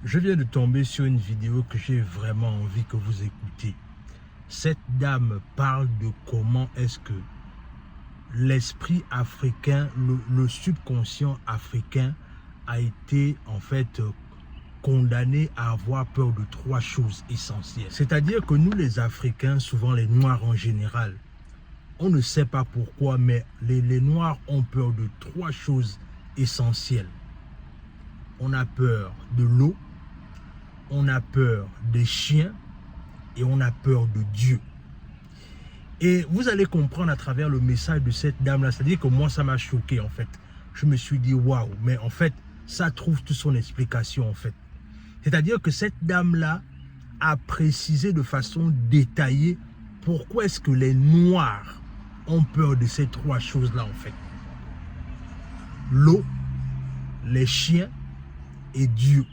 Je viens de tomber sur une vidéo que j'ai vraiment envie que vous écoutiez. Cette dame parle de comment est-ce que l'esprit africain, le subconscient africain a été en fait condamné à avoir peur de trois choses essentielles. C'est-à-dire que nous les Africains, souvent les Noirs en général, on ne sait pas pourquoi, mais les Noirs ont peur de trois choses essentielles. On a peur de l'eau, on a peur des chiens et on a peur de Dieu. Et vous allez comprendre à travers le message de cette dame-là, c'est-à-dire que moi, ça m'a choqué en fait. Je me suis dit, waouh, mais en fait, ça trouve toute son explication en fait. C'est-à-dire que cette dame-là a précisé de façon détaillée pourquoi est-ce que les Noirs ont peur de ces trois choses-là en fait. L'eau, les chiens et Dieu.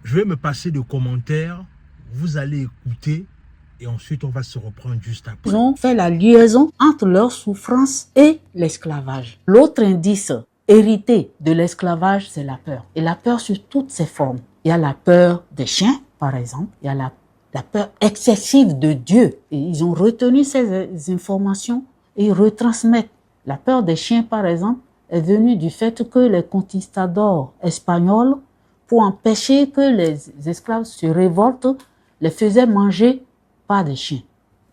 Je vais me passer de commentaires, vous allez écouter et ensuite on va se reprendre juste après. Ils ont fait la liaison entre leur souffrance et l'esclavage. L'autre indice hérité de l'esclavage, c'est la peur. Et la peur sur toutes ses formes. Il y a la peur des chiens, par exemple. Il y a la peur excessive de Dieu. Et ils ont retenu ces informations et ils retransmettent. La peur des chiens, par exemple, est venue du fait que les conquistadors espagnols, pour empêcher que les esclaves se révoltent, les faisaient manger par des chiens.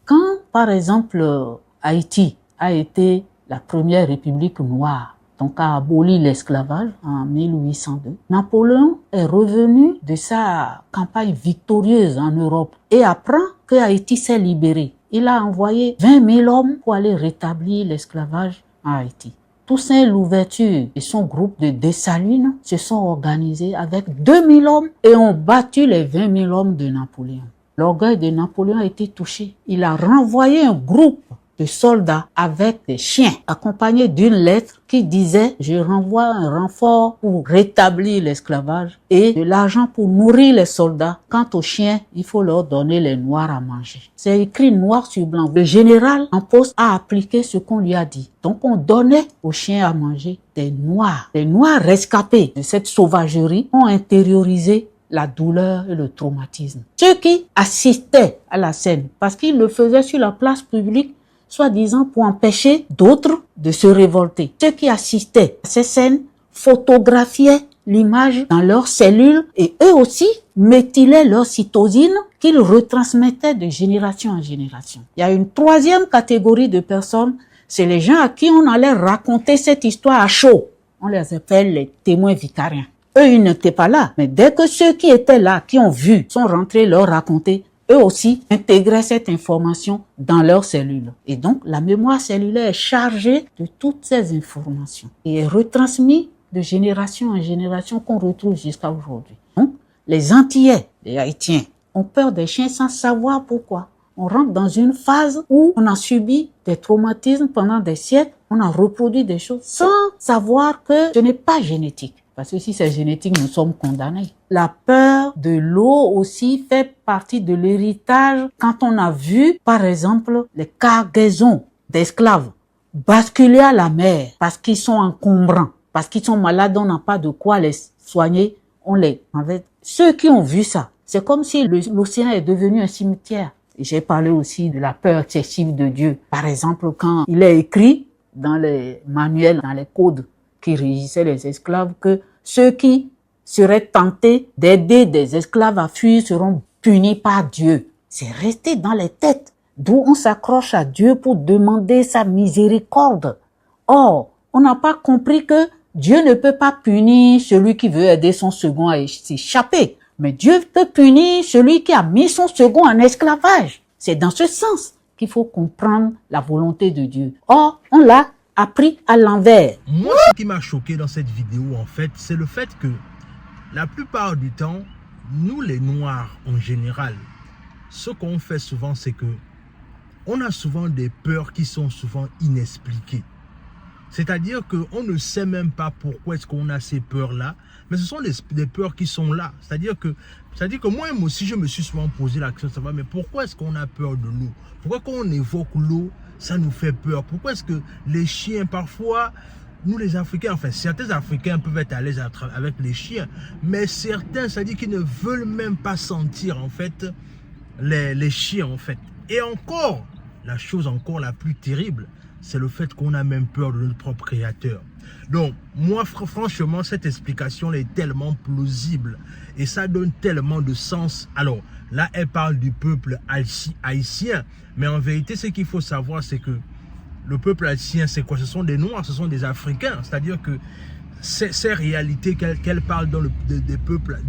Quand, par exemple, Haïti a été la première république noire, donc a aboli l'esclavage en 1802, Napoléon est revenu de sa campagne victorieuse en Europe et apprend que Haïti s'est libéré. Il a envoyé 20 000 hommes pour aller rétablir l'esclavage en Haïti. Toussaint Louverture et son groupe de Dessalines se sont organisés avec 2000 hommes et ont battu les 20 000 hommes de Napoléon. L'orgueil de Napoléon a été touché. Il a renvoyé un groupe de soldats avec des chiens, accompagnés d'une lettre qui disait « Je renvoie un renfort pour rétablir l'esclavage et de l'argent pour nourrir les soldats. Quant aux chiens, il faut leur donner les noirs à manger. » C'est écrit noir sur blanc. Le général en poste a appliqué ce qu'on lui a dit. Donc on donnait aux chiens à manger des noirs. Les noirs rescapés de cette sauvagerie ont intériorisé la douleur et le traumatisme. Ceux qui assistaient à la scène, parce qu'ils le faisaient sur la place publique, soi-disant pour empêcher d'autres de se révolter. Ceux qui assistaient à ces scènes photographiaient l'image dans leurs cellules et eux aussi méthylaient leur cytosine qu'ils retransmettaient de génération en génération. Il y a une troisième catégorie de personnes, c'est les gens à qui on allait raconter cette histoire à chaud. On les appelle les témoins vicariens. Eux, ils n'étaient pas là. Mais dès que ceux qui étaient là, qui ont vu, sont rentrés leur raconter, eux aussi intégraient cette information dans leurs cellules. Et donc, la mémoire cellulaire est chargée de toutes ces informations et est retransmise de génération en génération qu'on retrouve jusqu'à aujourd'hui. Donc, les Antillais, les Haïtiens, ont peur des chiens sans savoir pourquoi. On rentre dans une phase où on a subi des traumatismes pendant des siècles, on a reproduit des choses sans savoir que ce n'est pas génétique. Parce que si c'est génétique, nous sommes condamnés. La peur de l'eau aussi fait partie de l'héritage quand on a vu, par exemple, les cargaisons d'esclaves basculer à la mer parce qu'ils sont encombrants, parce qu'ils sont malades, on n'a pas de quoi les soigner, en fait, ceux qui ont vu ça, c'est comme si l'océan est devenu un cimetière. Et j'ai parlé aussi de la peur excessive de Dieu. Par exemple, quand il est écrit dans les manuels, dans les codes, qui régissaient les esclaves, que ceux qui seraient tentés d'aider des esclaves à fuir seront punis par Dieu. C'est resté dans les têtes, d'où on s'accroche à Dieu pour demander sa miséricorde. Or, on n'a pas compris que Dieu ne peut pas punir celui qui veut aider son second à s'échapper, mais Dieu peut punir celui qui a mis son second en esclavage. C'est dans ce sens qu'il faut comprendre la volonté de Dieu. Or, on l'a appris à l'envers. Moi, ce qui m'a choqué dans cette vidéo, en fait, c'est le fait que la plupart du temps, nous les Noirs en général, ce qu'on fait souvent, c'est que on a souvent des peurs qui sont souvent inexpliquées. C'est-à-dire qu'on ne sait même pas pourquoi est-ce qu'on a ces peurs-là, mais ce sont des peurs qui sont là. C'est-à-dire que moi aussi, je me suis souvent posé la question de savoir, mais pourquoi est-ce qu'on a peur de l'eau? Pourquoi quand on évoque l'eau, ça nous fait peur? Pourquoi est-ce que les chiens, parfois, nous les Africains, enfin certains Africains peuvent être à l'aise avec les chiens, mais certains, ça dit qu'ils ne veulent même pas sentir en fait les chiens en fait. Et encore, la chose encore la plus terrible, c'est le fait qu'on a même peur de notre propre créateur. Donc, moi, franchement, cette explication est tellement plausible et ça donne tellement de sens. Alors, là, elle parle du peuple haïtien, mais en vérité, ce qu'il faut savoir, c'est que le peuple haïtien, c'est quoi? Ce sont des Noirs, ce sont des Africains. C'est-à-dire que ces réalités qu'elle parle dans du peuple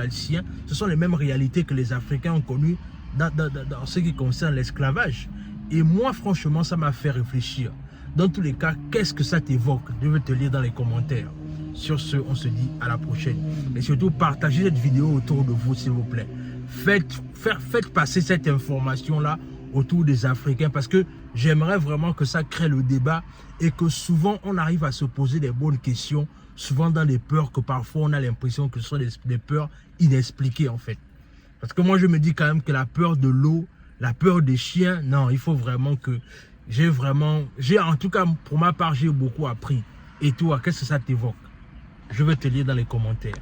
haïtien, ce sont les mêmes réalités que les Africains ont connues dans ce qui concerne l'esclavage. Et moi, franchement, ça m'a fait réfléchir. Dans tous les cas, qu'est-ce que ça t'évoque? Je vais te lire dans les commentaires. Sur ce, on se dit à la prochaine. Et surtout, partagez cette vidéo autour de vous, s'il vous plaît. Faites passer cette information-là autour des Africains parce que j'aimerais vraiment que ça crée le débat et que souvent, on arrive à se poser des bonnes questions, souvent dans des peurs que parfois, on a l'impression que ce sont des peurs inexpliquées, en fait. Parce que moi, je me dis quand même que la peur de l'eau, la peur des chiens, non, il faut vraiment que... en tout cas, pour ma part, j'ai beaucoup appris. Et toi, qu'est-ce que ça t'évoque? Je vais te lire dans les commentaires.